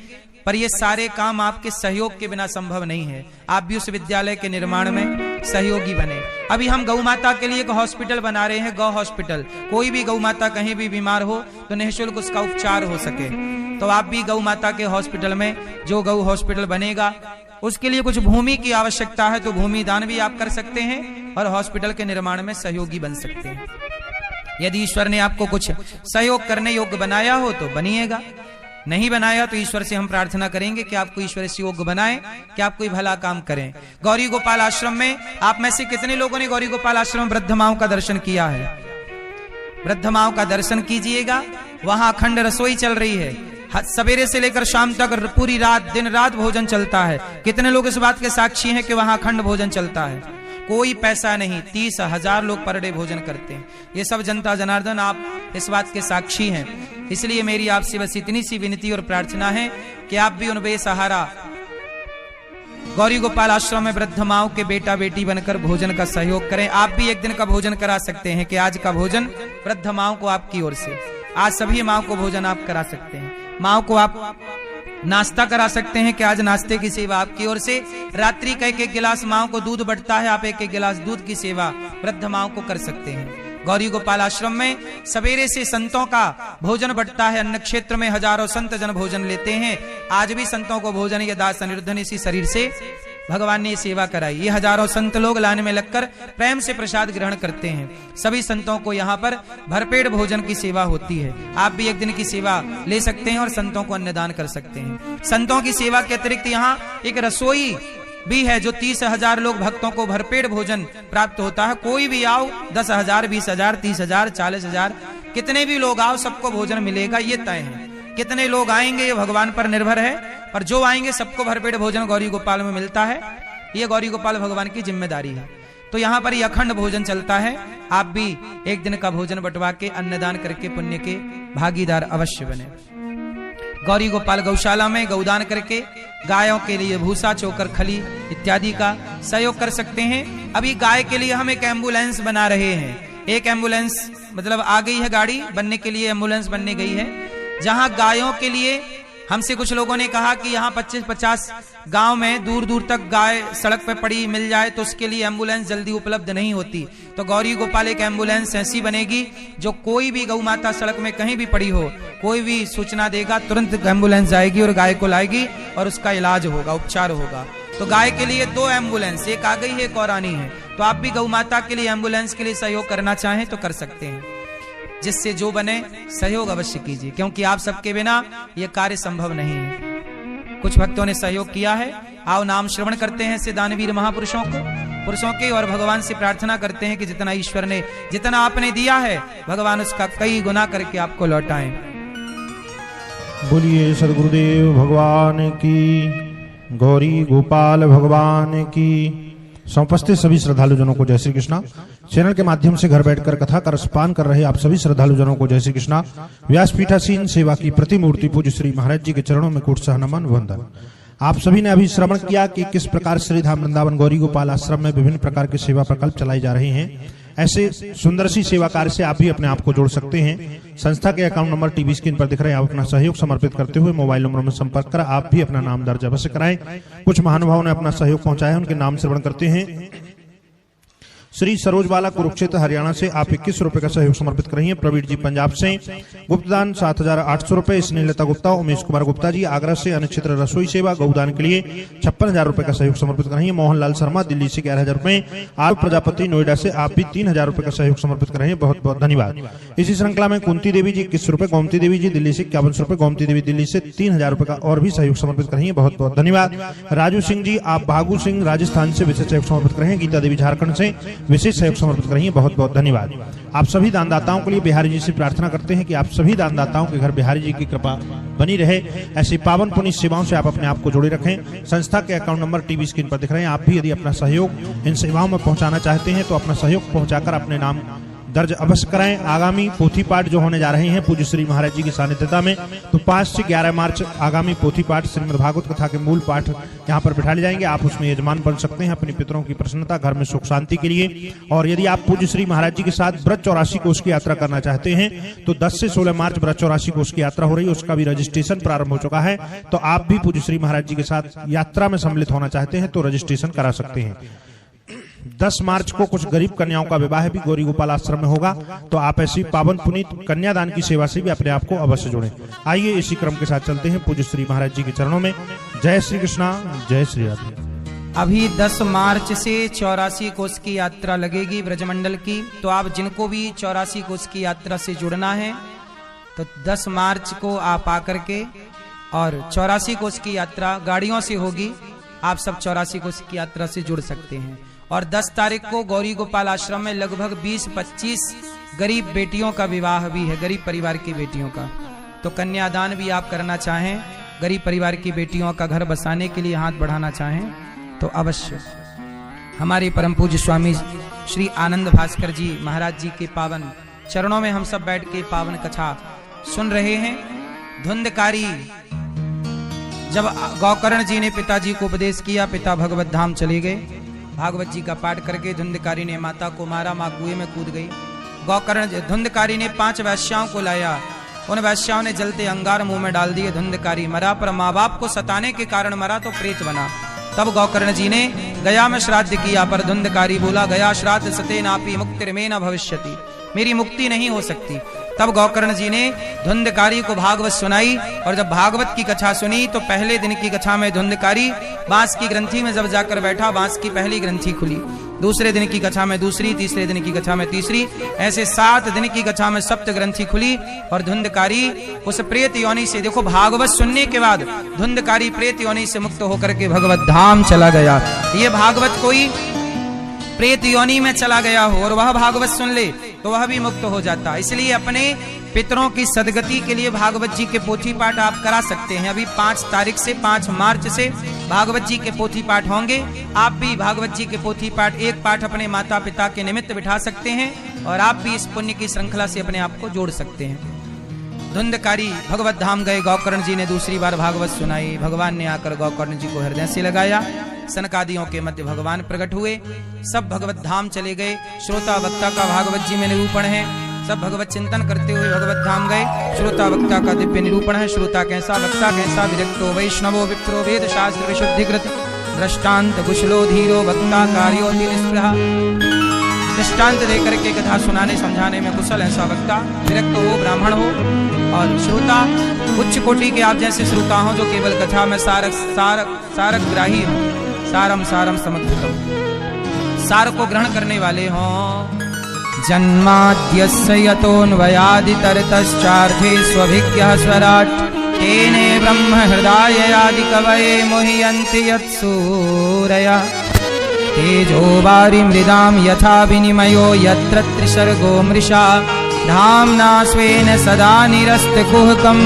पर ये सारे काम आपके सहयोग के बिना संभव नहीं है। आप भी उस विद्यालय के निर्माण में सहयोगी बने। अभी हम गौ माता के लिए एक हॉस्पिटल बना रहे हैं, गौ हॉस्पिटल। कोई भी गौ माता कहीं भी बीमार हो तो निःशुल्क उसका उपचार हो सके। तो आप भी गौ माता के हॉस्पिटल में, जो गौ हॉस्पिटल बनेगा उसके लिए कुछ भूमि की आवश्यकता है, तो भूमि दान भी आप कर सकते हैं और हॉस्पिटल के निर्माण में सहयोगी बन सकते हैं। यदि ईश्वर ने आपको कुछ सहयोग करने योग्य बनाया हो तो बनिएगा, नहीं बनाया तो ईश्वर से हम प्रार्थना करेंगे कि आपको ईश्वर इस योग्य बनाए कि आप कोई भला काम करें। गौरी गोपाल आश्रम में आप में से कितने लोगों ने गौरी गोपाल आश्रम में वृद्ध माओं का दर्शन किया है? वृद्ध माओ का दर्शन कीजिएगा। वहां अखंड रसोई चल रही है, सवेरे से लेकर शाम तक पूरी रात दिन रात भोजन चलता है। कितने लोग इस बात के साक्षी हैं कि वहां अखंड भोजन चलता है, कोई पैसा नहीं, 30,000 लोग पर डे भोजन करते हैं। ये सब जनता जनार्दन आप इस बात के साक्षी हैं। इसलिए मेरी आपसे बस इतनी सी विनती और प्रार्थना है कि आप भी उन बेसहारा गौरी गोपाल आश्रम में वृद्ध माओ के बेटा बेटी बनकर भोजन का सहयोग करें। आप भी एक दिन का भोजन करा सकते हैं कि आज का भोजन वृद्ध माओ को आपकी ओर से, आज सभी माओ को भोजन आप करा सकते हैं। माओ को आप नाश्ता करा सकते हैं कि आज नाश्ते की सेवा आपकी ओर से। रात्रि का एक गिलास माओ को दूध बढ़ता है, आप एक गिलास दूध की सेवा वृद्ध माओ को कर सकते हैं। गौरी गोपाल आश्रम में सवेरे से संतों का भोजन बढ़ता है। अन्न क्षेत्र में हजारों संत जन भोजन लेते हैं। आज भी संतों को भोजन या दास अनिरुद्धन इसी शरीर से भगवान ने सेवा कराई। ये हजारों संत लोग लाइन में लगकर प्रेम से प्रसाद ग्रहण करते हैं। सभी संतों को यहाँ पर भरपेट भोजन की सेवा होती है। आप भी एक दिन की सेवा ले सकते हैं और संतों को अन्नदान कर सकते हैं। संतों की सेवा के अतिरिक्त यहाँ एक रसोई भी है जो 30,000 लोग भक्तों को भरपेट भोजन प्राप्त होता है। कोई भी आओ, 10,000 20,000 30,000 40,000 कितने भी लोग आओ, सबको भोजन मिलेगा, ये तय है। कितने लोग आएंगे ये भगवान पर निर्भर है, पर जो आएंगे सबको भरपेट भोजन गौरी गोपाल में मिलता है। ये गौरी गोपाल भगवान की जिम्मेदारी है। तो यहाँ पर ये अखंड भोजन चलता है। आप भी एक दिन का भोजन बंटवा के अन्नदान करके पुण्य के भागीदार अवश्य बने। गौरी गोपाल गौशाला में गौदान करके गायों के लिए भूसा, चोकर, खली इत्यादि का सहयोग कर सकते हैं। अभी गाय के लिए हम एक एम्बुलेंस बना रहे हैं। एक एम्बुलेंस मतलब आ गई है, गाड़ी बनने के लिए एम्बुलेंस बनने गई है, जहां गायों के लिए हमसे कुछ लोगों ने कहा कि यहाँ 25-50 गांव में दूर दूर तक गाय सड़क पे पड़ी मिल जाए तो उसके लिए एम्बुलेंस जल्दी उपलब्ध नहीं होती। तो गौरी गोपाल एक एम्बुलेंस ऐसी बनेगी जो कोई भी गौ माता सड़क में कहीं भी पड़ी हो, कोई भी सूचना देगा, तुरंत एम्बुलेंस जाएगी और गाय को लाएगी और उसका इलाज होगा, उपचार होगा। तो गाय के लिए 2 एम्बुलेंस, एक आ गई है, एक और आनी है। तो आप भी गौ माता के लिए एम्बुलेंस के लिए सहयोग करना चाहें तो कर सकते हैं। जिससे जो बने सहयोग अवश्य कीजिए, क्योंकि आप सबके बिना यह कार्य संभव नहीं है। कुछ भक्तों ने सहयोग किया है। आओ नाम श्रवण करते हैं ऐसे दानवीर महापुरुषों के और भगवान से प्रार्थना करते हैं कि जितना ईश्वर ने, जितना आपने दिया है, भगवान उसका कई गुना करके आपको लौटाएं। बोलिए सदगुरुदेव भगवान की, गौरी गोपाल भगवान की। समुपस्थित सभी श्रद्धालु जनों को जय श्री कृष्णा। चैनल के माध्यम से घर बैठकर कथा का रसपान कर रहे आप सभी श्रद्धालु जनों को जय श्री कृष्णा। व्यासपीठासीन सेवा की प्रतिमूर्ति पूज्य श्री महाराज जी के चरणों में कोट सह नमन वंदन। आप सभी ने अभी श्रवण किया कि किस प्रकार श्री धाम वृंदावन गौरी गोपाल आश्रम में विभिन्न प्रकार के सेवा प्रकल्प चलाए जा रहे हैं। ऐसे सुंदर सी सेवा कार्य से आप भी अपने आप को जोड़ सकते हैं। संस्था के अकाउंट नंबर टीवी स्क्रीन पर दिख रहे हैं। आप अपना सहयोग समर्पित करते हुए मोबाइल नंबर में संपर्क कर आप भी अपना नाम दर्ज अवश्य कराएं। कुछ महानुभावों ने अपना सहयोग पहुंचाया है, उनके नाम श्रवण करते हैं। श्री सरोजबाला कुरुक्षेत्र हरियाणा से आप 21 रुपए का सहयोग समर्पित कर रही हैं। प्रवीण जी पंजाब से गुप्तदान 7,800 रुपए। स्नेहलता गुप्ता, उमेश कुमार गुप्ता जी आगरा से अन्नक्षेत्र रसोई सेवा गौदान के लिए 56,000 रुपए का सहयोग समर्पित कर रही है। मोहनलाल शर्मा दिल्ली से 11,000 रुपए। आर प्रजापति नोएडा से आप भी 3,000 रुपए का सहयोग समर्पित कर रहे हैं, बहुत बहुत धन्यवाद। इसी श्रृंखला में कुंती देवी जी 21 रुपए, गोमती देवी जी दिल्ली से 51 रुपए, गोमती देवी दिल्ली से 3,000 रुपए का और भी सहयोग समर्पित कर रही है, बहुत बहुत धन्यवाद। राजू सिंह जी आप भागू सिंह राजस्थान से विशेष सहयोग समर्पित कर रहे हैं। गीता देवी झारखंड से विशेष सहयोग समर्पित कर रही है, बहुत बहुत धन्यवाद। आप सभी दानदाताओं के लिए बिहारी जी से प्रार्थना करते हैं कि आप सभी दानदाताओं के घर बिहारी जी की कृपा बनी रहे। ऐसी पावन पुण्य सेवाओं से आप अपने आप को जोड़े रखें। संस्था के अकाउंट नंबर टीवी स्क्रीन पर दिख रहे हैं। आप भी यदि अपना सहयोग इन सेवाओं में पहुंचाना चाहते हैं तो अपना सहयोग पहुंचाकर अपने नाम दर्ज अवश्य कराएं। आगामी पोथी पाठ जो होने जा रहे हैं पूज्य श्री महाराज जी की सानिध्यता में, तो 5 से 11 मार्च आगामी पोथी पाठ श्रीमद् भागवत कथा के मूल पाठ यहाँ पर बिठाए जाएंगे। आप उसमें यजमान बन सकते हैं अपने पितरों की प्रसन्नता, घर में सुख शांति के लिए। और यदि आप पूज्य श्री महाराज जी के साथ व्रत 84 कोष की यात्रा करना चाहते हैं तो 10 से 16 मार्च व्रत 84 कोष की यात्रा हो रही है, उसका भी रजिस्ट्रेशन प्रारंभ हो चुका है। तो आप भी पूज्य श्री महाराज जी के साथ यात्रा में सम्मिलित होना चाहते हैं तो रजिस्ट्रेशन करा सकते हैं। 10 मार्च को कुछ गरीब कन्याओं का विवाह भी गौरी गोपाल आश्रम में होगा, तो आप ऐसी पावन पुनीत कन्यादान की सेवा से भी अपने आप को अवश्य जोड़ें। आइए इसी क्रम के साथ चलते हैं पूज्य श्री महाराज जी के चरणों में। जय श्री कृष्णा, जय श्री राधे। अभी 10 मार्च से 84 कोष की यात्रा लगेगी ब्रजमंडल की। तो आप जिनको भी 84 कोष की यात्रा से जुड़ना है तो 10 मार्च को आप आकर के, और 84 कोष की यात्रा गाड़ियों से होगी, आप सब 84 कोष की यात्रा से जुड़ सकते हैं। और 10 तारीख को गौरी गोपाल आश्रम में लगभग 20-25 गरीब बेटियों का विवाह भी है, गरीब परिवार की बेटियों का। तो कन्यादान भी आप करना चाहें, गरीब परिवार की बेटियों का घर बसाने के लिए हाथ बढ़ाना चाहें तो अवश्य हमारे परम पूज्य स्वामी श्री आनंद भास्कर जी महाराज जी के पावन चरणों में हम सब बैठ के पावन कथा सुन रहे हैं। धुंधकारी जब गौकर्ण जी ने पिताजी को उपदेश किया, पिता भगवत धाम चले गए, भागवत जी का पाठ करके धुंधकारी ने माता को मारा, मां कुएं में कूद गई। गौकर्ण धुंधकारी ने 5 वैश्याओं को लाया, उन वैश्याओं ने जलते अंगार मुंह में डाल दिए। धुंधकारी मरा, पर माँ बाप को सताने के कारण मरा तो प्रेत बना। तब गौकर्ण जी ने गया में श्राद्ध किया, पर धुंधकारी बोला गया श्राद्ध सते नापी मुक्तिर्मे न भविष्यति, मेरी मुक्ति नहीं हो सकती। तब गौकर्ण जी ने धुंधकारी को भागवत सुनाई, और जब भागवत की कथा सुनी तो पहले दिन की कथा में धुंधकारी बांस की ग्रंथि में जब जाकर बैठा, बांस की पहली ग्रंथि खुली, दूसरे दिन की कथा में दूसरी, तीसरे दिन की कथा में तीसरी, ऐसे 7 दिन की कथा में सप्त ग्रंथि खुली। और धुंधकारी उस प्रेत योनि से, देखो भागवत सुनने के बाद धुंधकारी प्रेत योनि से मुक्त होकर के भगवत धाम चला गया। ये भागवत कोई प्रेत योनि में चला गया हो और वह भागवत सुन ले तो वह भी मुक्त हो जाता। इसलिए अपने पितरों की सदगति के लिए भागवत जी के पोथी पाठ आप करा सकते हैं। अभी 5 तारीख से 5 मार्च से भागवत जी के पोथी पाठ होंगे। आप भी भागवत जी के पोथी पाठ, एक पाठ अपने माता पिता के निमित्त बिठा सकते हैं और आप भी इस पुण्य की श्रृंखला से अपने आप को जोड़ सकते हैं। धुंधकारी भगवत धाम गए, गौकर्ण जी ने दूसरी बार भागवत सुनाई। भगवान ने आकर गौकर्ण जी को हृदय से लगाया, सनकादियों के मध्य भगवान प्रकट हुए, सब भगवत धाम चले गए। श्रोता वक्ता का भागवत जी में निरूपण है, सब भगवत चिंतन करते हुए भगवत धाम गए। श्रोता वक्ता का दिव्य निरूपण है, श्रोता कैसा वक्ता कैसा, विरक्तो वैष्णवो विप्रो वेद शास्त्र विशुद्धिकृत, दृष्टांत कुशलो धीरो वक्ता कार्यो निस्पृहा। दृष्टांत देकर के कथा सुनाने समझाने में कुशल ऐसा वक्ता, विरक्त हो ब्राह्मण हो, और श्रोता उच्च कोटि के आप जैसे श्रोता हो जो केवल कथा में सारक ग्राही हो, सारम सारम समग्रतम, सार को ग्रहण करने वाले हों। जन्माद्यस्य यतोऽन्वयादितरतश्चार्थे स्वभिज्ञः स्वराट्, तेने ब्रह्म हृदय आदि कवये मुह्यन्ति यत्सूरयः। तेजो वारि मृदां यथा विनिमयो यत्र त्रिसर्गो मृषा, धाम्ना स्वेन सदा निरस्तकुहकं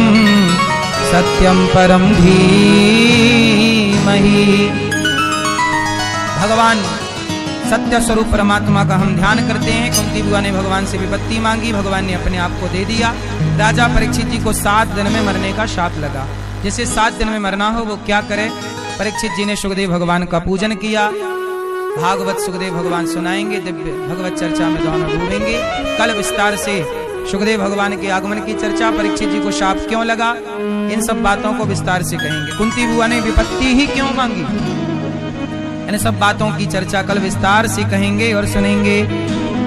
सत्यं परं धीमहि। भगवान सत्य स्वरूप परमात्मा का हम ध्यान करते हैं। कुंती बुआ ने भगवान से विपत्ति मांगी, भगवान ने अपने आप को दे दिया। राजा परीक्षित जी को 7 दिन में मरने का शाप लगा, जिसे 7 दिन में मरना हो वो क्या करे। परीक्षित जी ने सुखदेव भगवान का पूजन किया, भागवत सुखदेव भगवान सुनाएंगे, दिव्य भगवत चर्चा में दोनों डूबेंगे। कल विस्तार से सुखदेव भगवान के आगमन की चर्चा, परीक्षित जी को शाप क्यों लगा, इन सब बातों को विस्तार से कहेंगे। कुंती बुआ ने विपत्ति ही क्यों मांगी, इन सब बातों की चर्चा कल विस्तार से कहेंगे और सुनेंगे।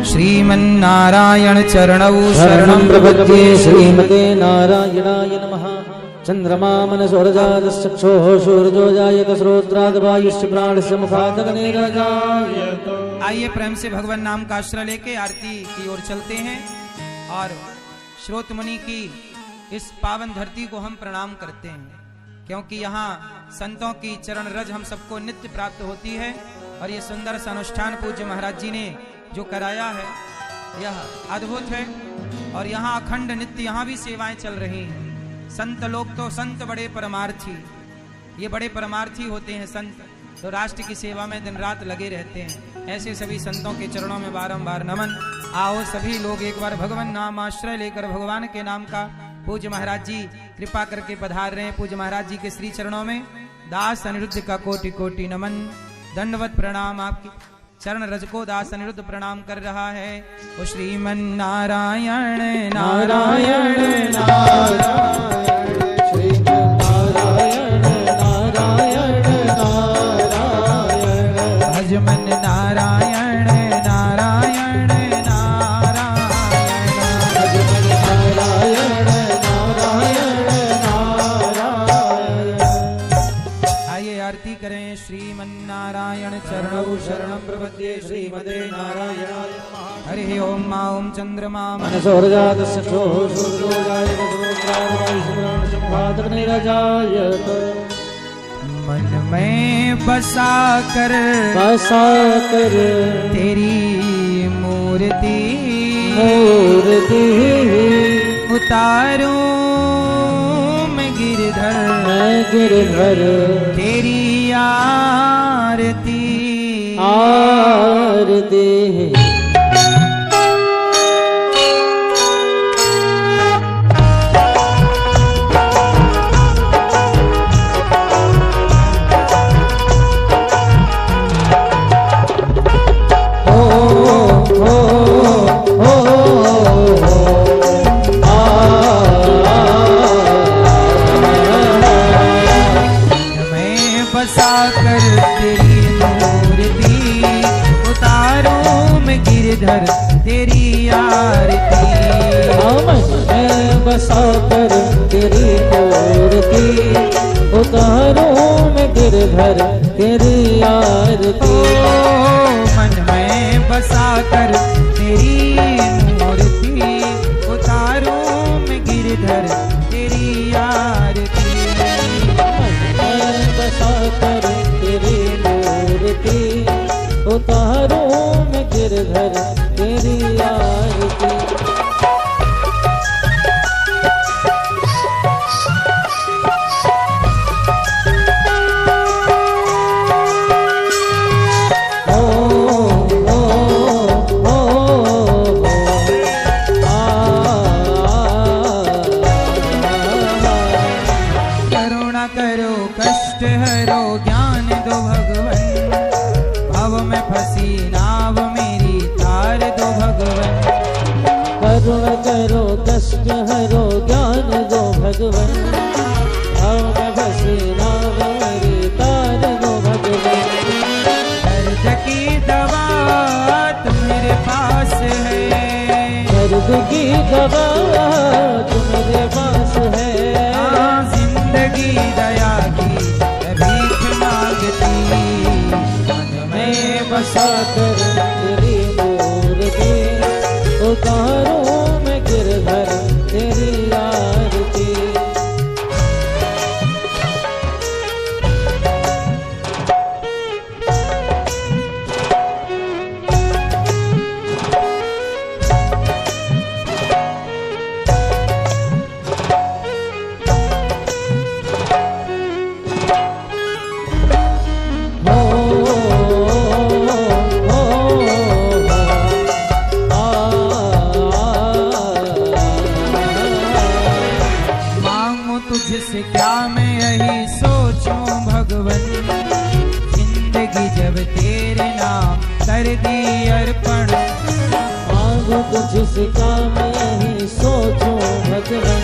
श्रीमन्नारायण चरणौ शरणं प्रपद्ये, श्रीमते नारायणाय नमः। चंद्रमा मनसोरजातश्चक्षुः सूर्यो जायत श्रोत्राद्वायुश्च प्राणस्य मुखादग्निरजायत। आइए प्रेम से भगवान नाम का आश्रय लेके आरती की ओर चलते हैं और श्रोत मुनि की इस पावन धरती को हम प्रणाम करते हैं, क्योंकि यहाँ संतों की चरण रज हम सबको नित्य प्राप्त होती है। और ये सुंदर सा अनुष्ठान पूज्य महाराज जी ने जो कराया है यह अद्भुत है। और यहाँ अखंड नित्य यहाँ भी सेवाएं चल रही हैं। संत लोग तो संत बड़े परमार्थी, ये बड़े परमार्थी होते हैं संत, तो राष्ट्र की सेवा में दिन रात लगे रहते हैं। ऐसे सभी संतों के चरणों में बारंबार नमन। आओ सभी लोग एक बार भगवान नाम आश्रय लेकर भगवान के नाम का, पूज्य महाराज जी कृपा करके पधार रहे हैं। पूज्य महाराज जी के श्री चरणों में दास अनिरुद्ध का कोटि कोटि नमन, दंडवत प्रणाम। आपकी चरण रज को दास अनिरुद्ध प्रणाम कर रहा है। ओ श्रीमन नारायण नारायण नारायण, श्रीमन नारायण नारायण, भजमन नारायण नारायण नारायण, भजमन नारायण नारायण नारायण। आइए आरती करें। श्रीमन नारायण चरणौ शरणं प्रपद्ये, श्रीमते नारायणाय नमः। हरि ओम मा ओम चंद्रमा मनसोरजातश्चक्षुः सूर्यो जायत श्रोत्राद्वायुश्च प्राणस्य मुखादग्निरजायत। मन में बसा कर तेरी मूर्ति उतारूं मैं गिरधर तेरी आरती बसा कर तेरी मूर्ति उतारूं मैं गिरधर तेरी आरती बसा कर तेरी मूर्ति उतारूं मैं गिरधर तेरी आरती मन में बसा कर तेरी मूर्ति उतारूं मैं गिरधर तेरी आरती बसा कर तेरी मूर्ति उतारूं मैं गिरधर तेरी आरती करो कष्ट हरो ज्ञान दो भगवन भव में फंसी नाव मेरी तार दो भगवन करुण करो कष्ट हरो ज्ञान दो भगवन भव में फंसी नाव मेरी तार दो भगवन दर्द की दवा तुम्हारे पास है दर्द की दवा तुम्हारे पास है जिंदगी दया की भीख मांगती मन में बसा कर तेरी मूर्ति उतारूं मैं गिरधर तेरी आरती तुझसे क्या मैं यही सोचूं भगवन जिंदगी जब तेरे नाम कर दी अर्पण मांगू तुझसे क्या मैं यही सोचूं भगवन